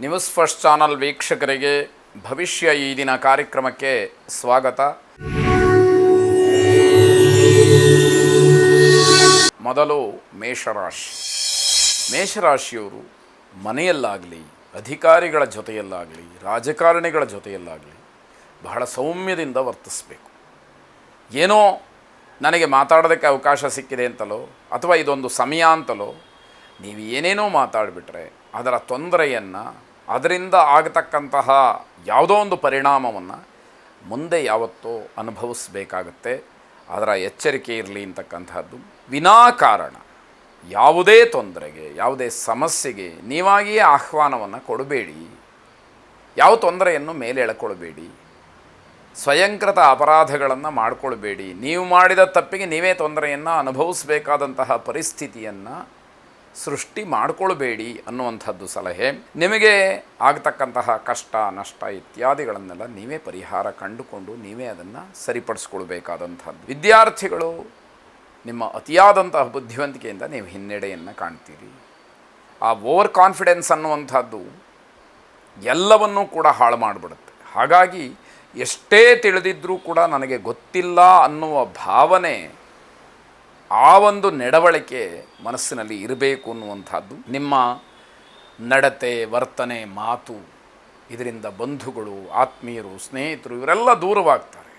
News first channel ವೀಕ್ಷಕರಿಗೆ ಭವಿಷ್ಯ ಈ ದಿನ ಕಾರ್ಯಕ್ರಮಕ್ಕೆ ಸ್ವಾಗತ. ಮೊದಲು ಮೇಷರಾಶಿ. ಮೇಷರಾಶಿಯವರು ಮನೆಯಲ್ಲಾಗಲಿ, ಅಧಿಕಾರಿಗಳ ಜೊತೆಯಲ್ಲಾಗಲಿ, ರಾಜಕಾರಣಿಗಳ ಜೊತೆಯಲ್ಲಾಗಲಿ ಬಹಳ ಸೌಮ್ಯದಿಂದ ವರ್ತಿಸಬೇಕು. ಏನೋ ನನಗೆ ಮಾತಾಡೋದಕ್ಕೆ ಅವಕಾಶ ಸಿಕ್ಕಿದೆ ಅಂತಲೋ ಅಥವಾ ಇದೊಂದು ಸಮಯ ಅಂತಲೋ ನೀವು ಏನೇನೋ ಮಾತಾಡಿಬಿಟ್ರೆ ಅದರ ತೊಂದರೆಯನ್ನು, ಅದರಿಂದ ಆಗತಕ್ಕಂತಹ ಯಾವುದೋ ಒಂದು ಪರಿಣಾಮವನ್ನು ಮುಂದೆ ಯಾವತ್ತೋ ಅನುಭವಿಸಬೇಕಾಗತ್ತೆ. ಅದರ ಎಚ್ಚರಿಕೆ ಇರಲಿ ಅಂತಕ್ಕಂಥದ್ದು. ವಿನಾಕಾರಣ ಯಾವುದೇ ತೊಂದರೆಗೆ, ಯಾವುದೇ ಸಮಸ್ಯೆಗೆ ನೀವಾಗಿಯೇ ಆಹ್ವಾನವನ್ನು ಕೊಡಬೇಡಿ. ಯಾವ ತೊಂದರೆಯನ್ನು ಮೇಲೆ ಎಳ್ಕೊಳ್ಬೇಡಿ. ಸ್ವಯಂಕೃತ ಅಪರಾಧಗಳನ್ನು ಮಾಡಿಕೊಳ್ಬೇಡಿ. ನೀವು ಮಾಡಿದ ತಪ್ಪಿಗೆ ನೀವೇ ತೊಂದರೆಯನ್ನು ಅನುಭವಿಸಬೇಕಾದಂತಹ ಪರಿಸ್ಥಿತಿಯನ್ನು ಸೃಷ್ಟಿ ಮಾಡಿಕೊಳ್ಬೇಡಿ ಅನ್ನುವಂಥದ್ದು ಸಲಹೆ. ನಿಮಗೆ ಆಗತಕ್ಕಂತಹ ಕಷ್ಟ, ನಷ್ಟ ಇತ್ಯಾದಿಗಳನ್ನೆಲ್ಲ ನೀವೇ ಪರಿಹಾರ ಕಂಡುಕೊಂಡು ನೀವೇ ಅದನ್ನು ಸರಿಪಡಿಸ್ಕೊಳ್ಬೇಕಾದಂಥದ್ದು. ವಿದ್ಯಾರ್ಥಿಗಳು ನಿಮ್ಮ ಅತಿಯಾದಂತಹ ಬುದ್ಧಿವಂತಿಕೆಯಿಂದ ನೀವು ಹಿನ್ನಡೆಯನ್ನು ಕಾಣ್ತೀರಿ. ಆ ಓವರ್ ಕಾನ್ಫಿಡೆನ್ಸ್ ಅನ್ನುವಂಥದ್ದು ಎಲ್ಲವನ್ನೂ ಕೂಡ ಹಾಳು ಮಾಡಿಬಿಡುತ್ತೆ. ಹಾಗಾಗಿ ಎಷ್ಟೇ ತಿಳಿದಿದ್ದರೂ ಕೂಡ ನನಗೆ ಗೊತ್ತಿಲ್ಲ ಅನ್ನುವ ಭಾವನೆ, ಆ ಒಂದು ನಡವಳಿಕೆ ಮನಸ್ಸಿನಲ್ಲಿ ಇರಬೇಕು ಅನ್ನುವಂಥದ್ದು. ನಿಮ್ಮ ನಡತೆ, ವರ್ತನೆ, ಮಾತು ಇದರಿಂದ ಬಂಧುಗಳು, ಆತ್ಮೀಯರು, ಸ್ನೇಹಿತರು ಇವರೆಲ್ಲ ದೂರವಾಗ್ತಾರೆ.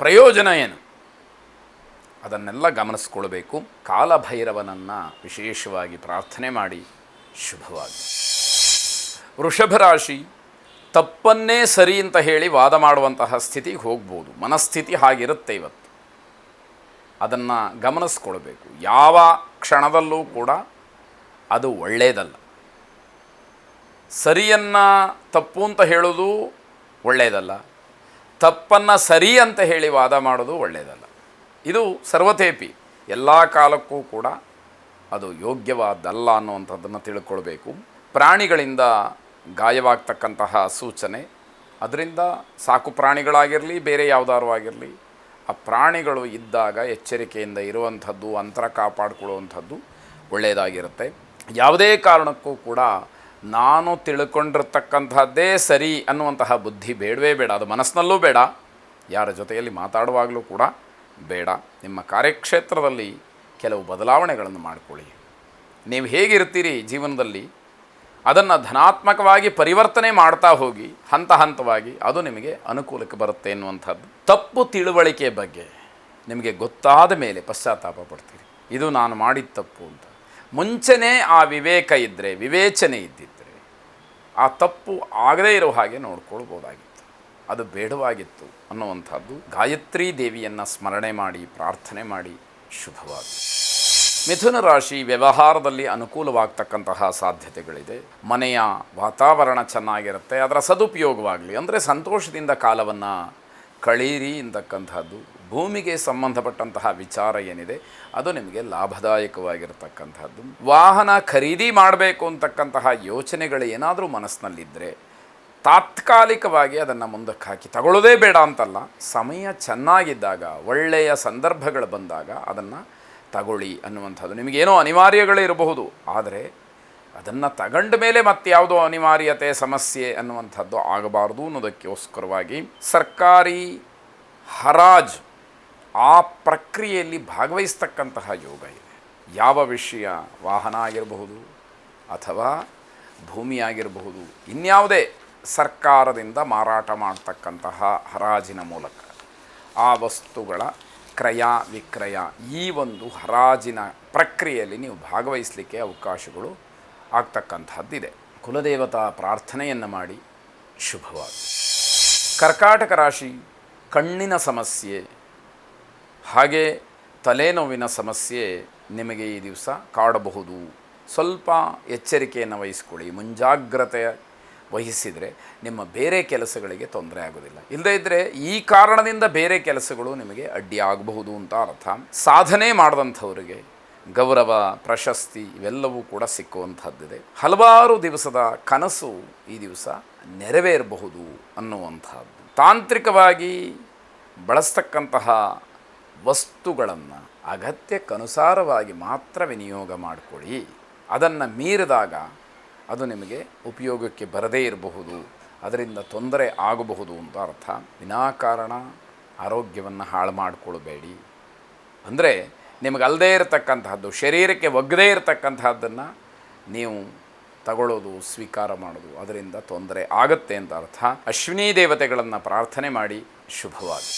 ಪ್ರಯೋಜನ ಏನು? ಅದನ್ನೆಲ್ಲ ಗಮನಿಸ್ಕೊಳ್ಬೇಕು. ಕಾಲಭೈರವನನ್ನು ವಿಶೇಷವಾಗಿ ಪ್ರಾರ್ಥನೆ ಮಾಡಿ ಶುಭವಾಗಿ. ವೃಷಭ ರಾಶಿ. ತಪ್ಪನ್ನೇ ಸರಿ ಅಂತ ಹೇಳಿ ವಾದ ಮಾಡುವಂತಹ ಸ್ಥಿತಿಗೆ ಹೋಗ್ಬೋದು. ಮನಸ್ಥಿತಿ ಹಾಗಿರುತ್ತೆ ಇವತ್ತು. ಅದನ್ನು ಗಮನಿಸ್ಕೊಳ್ಬೇಕು. ಯಾವ ಕ್ಷಣದಲ್ಲೂ ಕೂಡ ಅದು ಒಳ್ಳೆಯದಲ್ಲ. ಸರಿಯನ್ನು ತಪ್ಪು ಅಂತ ಹೇಳೋದು ಒಳ್ಳೆಯದಲ್ಲ, ತಪ್ಪನ್ನು ಸರಿ ಅಂತ ಹೇಳಿ ವಾದ ಮಾಡೋದು ಒಳ್ಳೆಯದಲ್ಲ. ಇದು ಸರ್ವತೇಪಿ ಎಲ್ಲ ಕಾಲಕ್ಕೂ ಕೂಡ ಅದು ಯೋಗ್ಯವಾದಲ್ಲ ಅನ್ನುವಂಥದ್ದನ್ನು ತಿಳ್ಕೊಳ್ಬೇಕು. ಪ್ರಾಣಿಗಳಿಂದ ಗಾಯವಾಗ್ತಕ್ಕಂತಹ ಸೂಚನೆ, ಅದರಿಂದ ಸಾಕು ಪ್ರಾಣಿಗಳಾಗಿರಲಿ, ಬೇರೆ ಯಾವುದಾದ್ರು ಆಗಿರಲಿ, ಆ ಪ್ರಾಣಿಗಳು ಇದ್ದಾಗ ಎಚ್ಚರಿಕೆಯಿಂದ ಇರುವಂಥದ್ದು, ಅಂತರ ಕಾಪಾಡಿಕೊಳ್ಳುವಂಥದ್ದು ಒಳ್ಳೆಯದಾಗಿರುತ್ತೆ. ಯಾವುದೇ ಕಾರಣಕ್ಕೂ ಕೂಡ ನಾನು ತಿಳ್ಕೊಂಡಿರ್ತಕ್ಕಂಥದ್ದೇ ಸರಿ ಅನ್ನುವಂತಹ ಬುದ್ಧಿ ಬೇಡವೇ ಬೇಡ. ಅದು ಮನಸ್ಸಿನಲ್ಲೂ ಬೇಡ, ಯಾರ ಜೊತೆಯಲ್ಲಿ ಮಾತಾಡುವಾಗಲೂ ಕೂಡ ಬೇಡ. ನಿಮ್ಮ ಕಾರ್ಯಕ್ಷೇತ್ರದಲ್ಲಿ ಕೆಲವು ಬದಲಾವಣೆಗಳನ್ನು ಮಾಡಿಕೊಳ್ಳಿ. ನೀವು ಹೇಗಿರ್ತೀರಿ ಜೀವನದಲ್ಲಿ ಅದನ್ನು ಧನಾತ್ಮಕವಾಗಿ ಪರಿವರ್ತನೆ ಮಾಡ್ತಾ ಹೋಗಿ ಹಂತ ಹಂತವಾಗಿ ಅದು ನಿಮಗೆ ಅನುಕೂಲಕ್ಕೆ ಬರುತ್ತೆ ಎನ್ನುವಂಥದ್ದು. ತಪ್ಪು ತಿಳುವಳಿಕೆ ಬಗ್ಗೆ ನಿಮಗೆ ಗೊತ್ತಾದ ಮೇಲೆ ಪಶ್ಚಾತ್ತಾಪ ಪಡ್ತೀರಿ. ಇದು ನಾನು ಮಾಡಿದ ತಪ್ಪು ಅಂತ. ಮುಂಚೆನೇ ಆ ವಿವೇಕ ಇದ್ದರೆ, ವಿವೇಚನೆ ಇದ್ದಿದ್ದರೆ ಆ ತಪ್ಪು ಆಗದೇ ಇರೋ ಹಾಗೆ ನೋಡ್ಕೊಳ್ಬೋದಾಗಿತ್ತು. ಅದು ಬೇಡವಾಗಿತ್ತು ಅನ್ನುವಂಥದ್ದು. ಗಾಯತ್ರಿ ದೇವಿಯನ್ನು ಸ್ಮರಣೆ ಮಾಡಿ ಪ್ರಾರ್ಥನೆ ಮಾಡಿ ಶುಭವಾಗಿ. ಮಿಥುನ ರಾಶಿ. ವ್ಯವಹಾರದಲ್ಲಿ ಅನುಕೂಲವಾಗ್ತಕ್ಕಂತಹ ಸಾಧ್ಯತೆಗಳಿದೆ. ಮನೆಯ ವಾತಾವರಣ ಚೆನ್ನಾಗಿರುತ್ತೆ, ಅದರ ಸದುಪಯೋಗವಾಗಲಿ, ಅಂದರೆ ಸಂತೋಷದಿಂದ ಕಾಲವನ್ನು ಕಳೀರಿ ಅಂತಕ್ಕಂಥದ್ದು. ಭೂಮಿಗೆ ಸಂಬಂಧಪಟ್ಟಂತಹ ವಿಚಾರ ಏನಿದೆ ಅದು ನಿಮಗೆ ಲಾಭದಾಯಕವಾಗಿರ್ತಕ್ಕಂಥದ್ದು. ವಾಹನ ಖರೀದಿ ಮಾಡಬೇಕು ಅಂತಕ್ಕಂತಹ ಯೋಚನೆಗಳು ಏನಾದರೂ ಮನಸ್ಸಿನಲ್ಲಿದ್ದರೆ ತಾತ್ಕಾಲಿಕವಾಗಿ ಅದನ್ನು ಮುಂದಕ್ಕೆ ಹಾಕಿ, ತಗೊಳ್ಳೋದೇ ಬೇಡ ಅಂತಲ್ಲ, ಸಮಯ ಚೆನ್ನಾಗಿದ್ದಾಗ, ಒಳ್ಳೆಯ ಸಂದರ್ಭಗಳು ಬಂದಾಗ ಅದನ್ನು ತಗೊಳ್ಳಿ ಅನ್ನುವಂಥದ್ದು. ನಿಮಗೇನೋ ಅನಿವಾರ್ಯಗಳಿರಬಹುದು, ಆದರೆ ಅದನ್ನು ತಗೊಂಡ ಮೇಲೆ ಮತ್ತೆ ಯಾವುದೋ ಅನಿವಾರ್ಯತೆ, ಸಮಸ್ಯೆ ಅನ್ನುವಂಥದ್ದು ಆಗಬಾರ್ದು ಅನ್ನೋದಕ್ಕೋಸ್ಕರವಾಗಿ ಸರ್ಕಾರಿ ಹರಾಜು ಆ ಪ್ರಕ್ರಿಯೆಯಲ್ಲಿ ಭಾಗವಹಿಸ್ತಕ್ಕಂತಹ ಯೋಗ ಇದೆ. ಯಾವ ವಿಷಯ, ವಾಹನ ಆಗಿರಬಹುದು ಅಥವಾ ಭೂಮಿ ಆಗಿರಬಹುದು, ಇನ್ಯಾವುದೇ ಸರ್ಕಾರದಿಂದ ಮಾರಾಟ ಮಾಡ್ತಕ್ಕಂತಹ ಹರಾಜಿನ ಮೂಲಕ ಆ ವಸ್ತುಗಳ ಕ್ರಯ ವಿಕ್ರಯ, ಈ ಒಂದು ಹರಾಜಿನ ಪ್ರಕ್ರಿಯೆಯಲ್ಲಿ ನೀವು ಭಾಗವಹಿಸಲಿಕ್ಕೆ ಅವಕಾಶಗಳು ಆಗ್ತಕ್ಕಂಥದ್ದಿದೆ. ಕುಲದೇವತಾ ಪ್ರಾರ್ಥನೆಯನ್ನು ಮಾಡಿ ಶುಭವಾಗಿ. ಕರ್ಕಾಟಕ ರಾಶಿ. ಕಣ್ಣಿನ ಸಮಸ್ಯೆ ಹಾಗೆ ತಲೆನೋವಿನ ಸಮಸ್ಯೆ ನಿಮಗೆ ಈ ದಿವಸ ಕಾಡಬಹುದು. ಸ್ವಲ್ಪ ಎಚ್ಚರಿಕೆಯನ್ನು ವಹಿಸ್ಕೊಳ್ಳಿ. ಮುಂಜಾಗ್ರತೆ ವಹಿಸಿದರೆ ನಿಮ್ಮ ಬೇರೆ ಕೆಲಸಗಳಿಗೆ ತೊಂದರೆ ಆಗೋದಿಲ್ಲ. ಇಲ್ಲದೇ ಇದ್ದರೆ ಈ ಕಾರಣದಿಂದ ಬೇರೆ ಕೆಲಸಗಳು ನಿಮಗೆ ಅಡ್ಡಿಯಾಗಬಹುದು ಅಂತ ಅರ್ಥ. ಸಾಧನೆ ಮಾಡಿದಂಥವರಿಗೆ ಗೌರವ, ಪ್ರಶಸ್ತಿ ಇವೆಲ್ಲವೂ ಕೂಡ ಸಿಕ್ಕುವಂಥದ್ದಿದೆ. ಹಲವಾರು ದಿವಸದ ಕನಸು ಈ ದಿವಸ ನೆರವೇರಬಹುದು ಅನ್ನುವಂಥದ್ದು. ತಾಂತ್ರಿಕವಾಗಿ ಬಳಸ್ತಕ್ಕಂತಹ ವಸ್ತುಗಳನ್ನು ಅಗತ್ಯಕ್ಕನುಸಾರವಾಗಿ ಮಾತ್ರ ವಿನಿಯೋಗ ಮಾಡಿಕೊಳ್ಳಿ. ಅದನ್ನು ಮೀರಿದಾಗ ಅದು ನಿಮಗೆ ಉಪಯೋಗಕ್ಕೆ ಬರದೇ ಇರಬಹುದು, ಅದರಿಂದ ತೊಂದರೆ ಆಗಬಹುದು ಅಂತ ಅರ್ಥ. ವಿನಾಕಾರಣ ಆರೋಗ್ಯವನ್ನು ಹಾಳು ಮಾಡಿಕೊಳ್ಬೇಡಿ. ಅಂದರೆ ನಿಮಗಲ್ಲದೇ ಇರತಕ್ಕಂತಹದ್ದು, ಶರೀರಕ್ಕೆ ಒಗ್ಗದೇ ಇರತಕ್ಕಂತಹದ್ದನ್ನು ನೀವು ತಗೊಳ್ಳೋದು, ಸ್ವೀಕಾರ ಮಾಡೋದು, ಅದರಿಂದ ತೊಂದರೆ ಆಗುತ್ತೆ ಅಂತ ಅರ್ಥ. ಅಶ್ವಿನಿ ದೇವತೆಗಳನ್ನು ಪ್ರಾರ್ಥನೆ ಮಾಡಿ. ಶುಭವಾಗಿ.